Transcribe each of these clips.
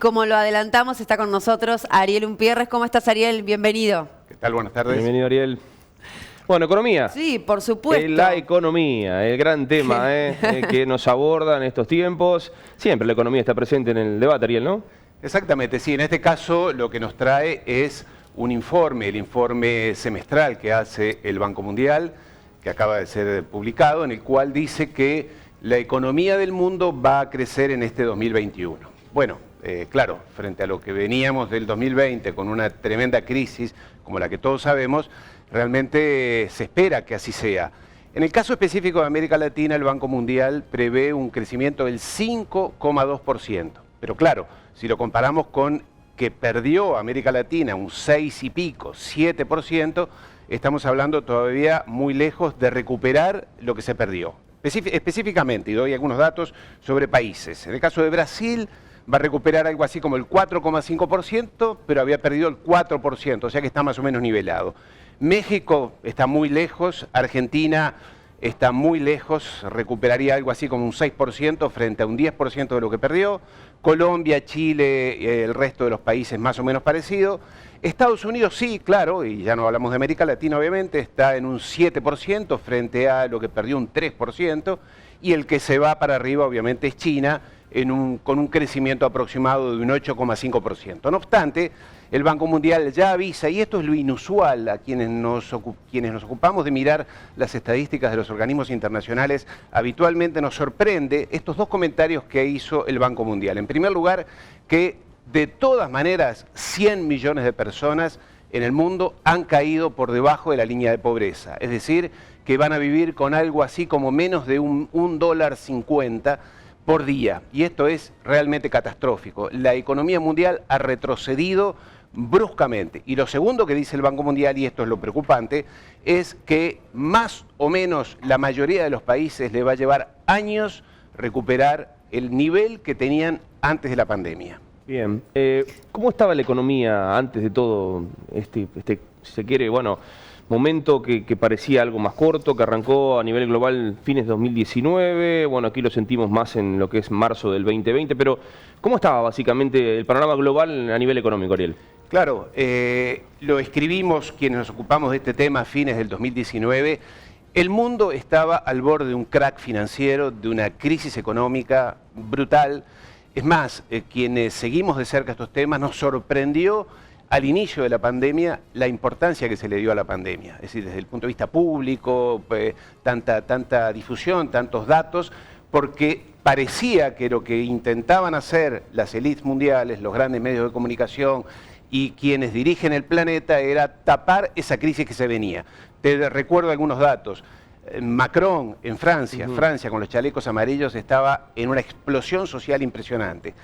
como lo adelantamos, está con nosotros Ariel Umpierres. ¿Cómo estás, Ariel? Bienvenido. ¿Qué tal? Buenas tardes. Bienvenido, Ariel. Bueno, economía. Sí, por supuesto. La economía, el gran tema que nos aborda en estos tiempos. Siempre la economía está presente en el debate, Ariel, ¿no? Exactamente, sí. En este caso lo que nos trae es un informe, el informe semestral que hace el Banco Mundial, que acaba de ser publicado, en el cual dice que la economía del mundo va a crecer en este 2021. Bueno, claro, frente a lo que veníamos del 2020 con una tremenda crisis, como la que todos sabemos, realmente se espera que así sea. En el caso específico de América Latina, el Banco Mundial prevé un crecimiento del 5,2%. Pero claro, si lo comparamos con que perdió América Latina un 6 y pico, 7%, estamos hablando todavía muy lejos de recuperar lo que se perdió. Específicamente, y doy algunos datos sobre países. En el caso de Brasil, va a recuperar algo así como el 4,5%, pero había perdido el 4%, o sea que está más o menos nivelado. México está muy lejos, Argentina está muy lejos, recuperaría algo así como un 6% frente a un 10% de lo que perdió. Colombia, Chile, el resto de los países más o menos parecido. Estados Unidos sí, claro, y ya no hablamos de América Latina obviamente, está en un 7% frente a lo que perdió un 3%, y el que se va para arriba obviamente es China, con un crecimiento aproximado de un 8,5%. No obstante, el Banco Mundial ya avisa, y esto es lo inusual a quienes nos ocupamos de mirar las estadísticas de los organismos internacionales, habitualmente nos sorprende estos dos comentarios que hizo el Banco Mundial. En primer lugar, que de todas maneras 100 millones de personas en el mundo han caído por debajo de la línea de pobreza, es decir, que van a vivir con algo así como menos de un $1.50 por día, y esto es realmente catastrófico. La economía mundial ha retrocedido bruscamente. Y lo segundo que dice el Banco Mundial, y esto es lo preocupante, es que más o menos la mayoría de los países le va a llevar años recuperar el nivel que tenían antes de la pandemia. Bien. ¿Cómo estaba la economía antes de todo si se quiere, bueno, momento que parecía algo más corto, que arrancó a nivel global fines de 2019, bueno, aquí lo sentimos más en lo que es marzo del 2020, pero ¿cómo estaba básicamente el panorama global a nivel económico, Ariel? Claro, lo escribimos quienes nos ocupamos de este tema a fines del 2019. El mundo estaba al borde de un crack financiero, de una crisis económica brutal. Es más, quienes seguimos de cerca estos temas, nos sorprendió al inicio de la pandemia la importancia que se le dio a la pandemia. Es decir, desde el punto de vista público, tanta difusión, tantos datos, porque parecía que lo que intentaban hacer las élites mundiales, los grandes medios de comunicación y quienes dirigen el planeta era tapar esa crisis que se venía. Te recuerdo algunos datos. Macron en Francia, Francia con los chalecos amarillos estaba en una explosión social impresionante.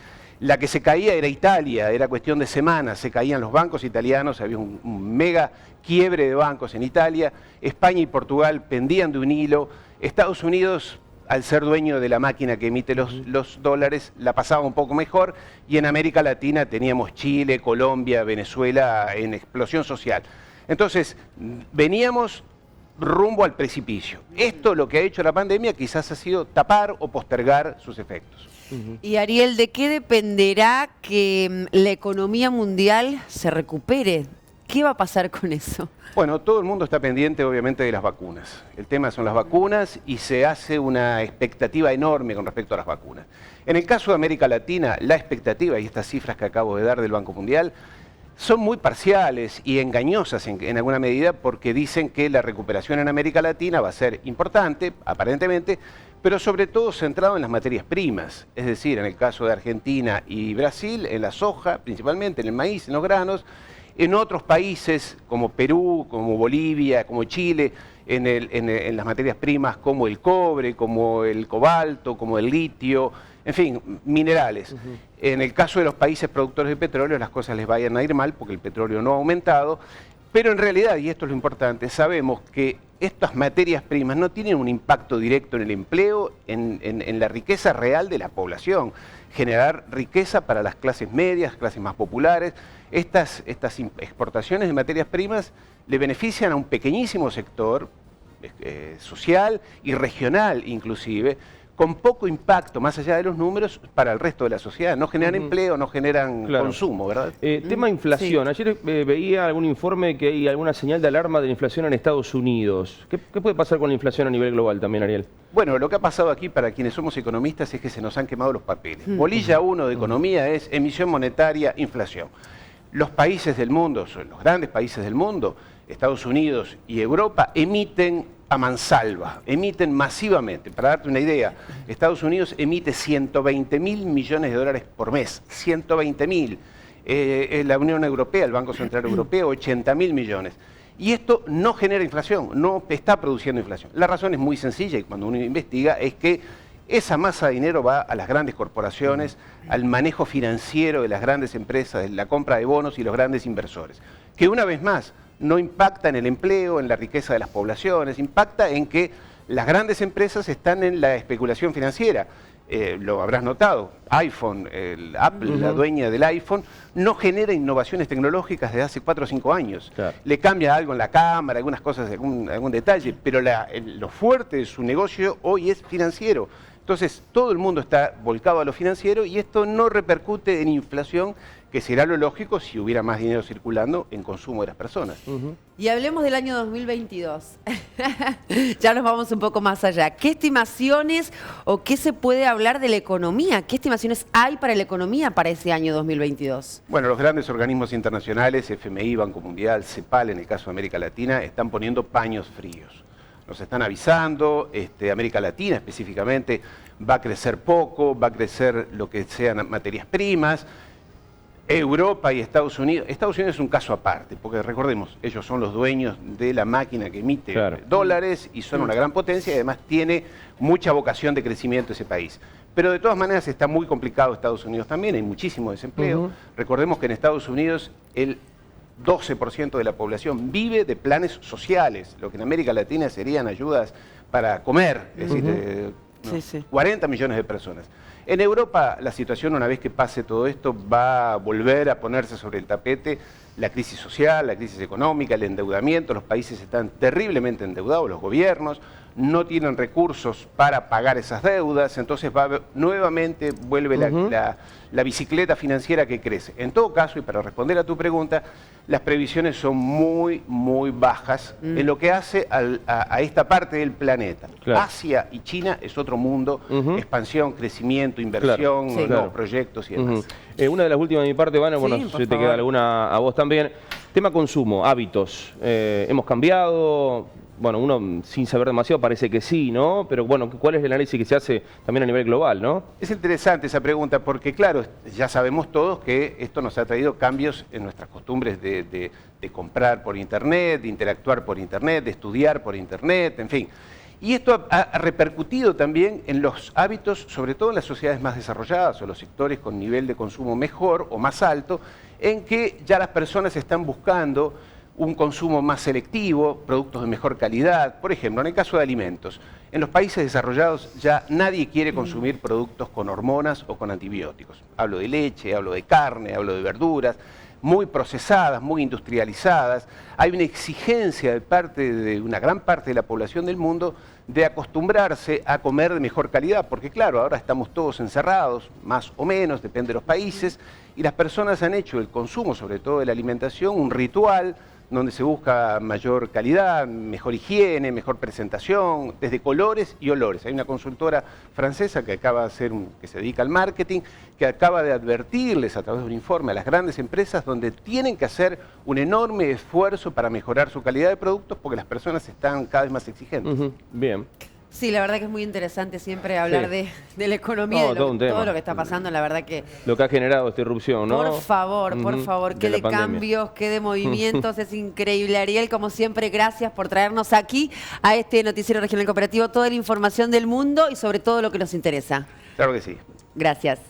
La que se caía era Italia, era cuestión de semanas, se caían los bancos italianos, había un mega quiebre de bancos en Italia. España y Portugal pendían de un hilo. Estados Unidos, al ser dueño de la máquina que emite los dólares, la pasaba un poco mejor, y en América Latina teníamos Chile, Colombia, Venezuela en explosión social. Entonces, veníamos rumbo al precipicio. Esto lo que ha hecho la pandemia quizás ha sido tapar o postergar sus efectos. Y Ariel, ¿de qué dependerá que la economía mundial se recupere? ¿Qué va a pasar con eso? Bueno, todo el mundo está pendiente obviamente de las vacunas. El tema son las vacunas y se hace una expectativa enorme con respecto a las vacunas. En el caso de América Latina, la expectativa, y estas cifras que acabo de dar del Banco Mundial, son muy parciales y engañosas en alguna medida, porque dicen que la recuperación en América Latina va a ser importante, aparentemente, pero sobre todo centrado en las materias primas. Es decir, en el caso de Argentina y Brasil, en la soja, principalmente en el maíz, en los granos. En otros países como Perú, como Bolivia, como Chile, en las materias primas como el cobre, como el cobalto, como el litio, en fin, minerales. En el caso de los países productores de petróleo, las cosas les vayan a ir mal porque el petróleo no ha aumentado, pero en realidad, y esto es lo importante, sabemos que estas materias primas no tienen un impacto directo en el empleo, en la riqueza real de la población. Generar riqueza para las clases medias, clases más populares. Estas exportaciones de materias primas le benefician a un pequeñísimo sector social y regional inclusive, con poco impacto, más allá de los números, para el resto de la sociedad. No generan empleo, no generan consumo, ¿verdad? Tema inflación. Sí. Ayer veía algún informe que hay alguna señal de alarma de la inflación en Estados Unidos. ¿Qué puede pasar con la inflación a nivel global también, Ariel? Bueno, lo que ha pasado aquí para quienes somos economistas es que se nos han quemado los papeles. Bolilla 1 de economía es emisión monetaria, inflación. Los países del mundo, los grandes países del mundo, Estados Unidos y Europa, emiten a mansalva, emiten masivamente. Para darte una idea, Estados Unidos emite 120.000 millones de dólares por mes, 120.000. La Unión Europea, el Banco Central Europeo, 80.000 millones. Y esto no genera inflación, no está produciendo inflación. La razón es muy sencilla y cuando uno investiga es que esa masa de dinero va a las grandes corporaciones, al manejo financiero de las grandes empresas, de la compra de bonos y los grandes inversores. Que una vez más, no impacta en el empleo, en la riqueza de las poblaciones, impacta en que las grandes empresas están en la especulación financiera. Lo habrás notado, iPhone, Apple, la dueña del iPhone, no genera innovaciones tecnológicas desde hace 4 o 5 años. Claro. Le cambia algo en la cámara, algunas cosas, algún detalle, pero lo fuerte de su negocio hoy es financiero. Entonces, todo el mundo está volcado a lo financiero y esto no repercute en inflación, que será lo lógico si hubiera más dinero circulando en consumo de las personas. Y hablemos del año 2022. Ya nos vamos un poco más allá. ¿Qué estimaciones o qué se puede hablar de la economía? ¿Qué estimaciones hay para la economía para ese año 2022? Bueno, los grandes organismos internacionales, FMI, Banco Mundial, CEPAL, en el caso de América Latina, están poniendo paños fríos. Nos están avisando, América Latina específicamente va a crecer poco, va a crecer lo que sean materias primas. Europa y Estados Unidos es un caso aparte, porque recordemos, ellos son los dueños de la máquina que emite dólares y son una gran potencia y además tiene mucha vocación de crecimiento ese país. Pero de todas maneras está muy complicado Estados Unidos también, hay muchísimo desempleo. Recordemos que en Estados Unidos el 12% de la población vive de planes sociales, lo que en América Latina serían ayudas para comer, es decir, 40 millones de personas. En Europa la situación, una vez que pase todo esto, va a volver a ponerse sobre el tapete la crisis social, la crisis económica, el endeudamiento. Los países están terriblemente endeudados, los gobiernos no tienen recursos para pagar esas deudas, entonces nuevamente vuelve la bicicleta financiera que crece. En todo caso, y para responder a tu pregunta, las previsiones son muy, muy bajas en lo que hace a esta parte del planeta. Claro. Asia y China es otro mundo, expansión, crecimiento, inversión, nuevos proyectos y demás. Una de las últimas de mi parte, Vane, bueno, si te queda alguna a vos también. Tema consumo, hábitos. Hemos cambiado, bueno, uno sin saber demasiado parece que sí, ¿no? Pero bueno, ¿cuál es el análisis que se hace también a nivel global, no? Es interesante esa pregunta porque, claro, ya sabemos todos que esto nos ha traído cambios en nuestras costumbres de comprar por Internet, de interactuar por Internet, de estudiar por Internet, en fin. Y esto ha repercutido también en los hábitos, sobre todo en las sociedades más desarrolladas o los sectores con nivel de consumo mejor o más alto, en que ya las personas están buscando un consumo más selectivo, productos de mejor calidad. Por ejemplo, en el caso de alimentos, en los países desarrollados ya nadie quiere consumir productos con hormonas o con antibióticos. Hablo de leche, hablo de carne, hablo de verduras, muy procesadas, muy industrializadas. Hay una exigencia de parte de una gran parte de la población del mundo de acostumbrarse a comer de mejor calidad, porque claro, ahora estamos todos encerrados, más o menos, depende de los países, y las personas han hecho el consumo, sobre todo de la alimentación, un ritual donde se busca mayor calidad, mejor higiene, mejor presentación, desde colores y olores. Hay una consultora francesa que acaba de hacer, que se dedica al marketing, que acaba de advertirles a través de un informe a las grandes empresas donde tienen que hacer un enorme esfuerzo para mejorar su calidad de productos porque las personas están cada vez más exigentes. Bien. Sí, la verdad que es muy interesante siempre hablar de la economía, de todo lo que está pasando, la verdad que... Lo que ha generado esta irrupción, ¿no? Por favor, qué de cambios, qué de movimientos, es increíble. Ariel, como siempre, gracias por traernos aquí a este Noticiero Regional Cooperativo toda la información del mundo y sobre todo lo que nos interesa. Claro que sí. Gracias.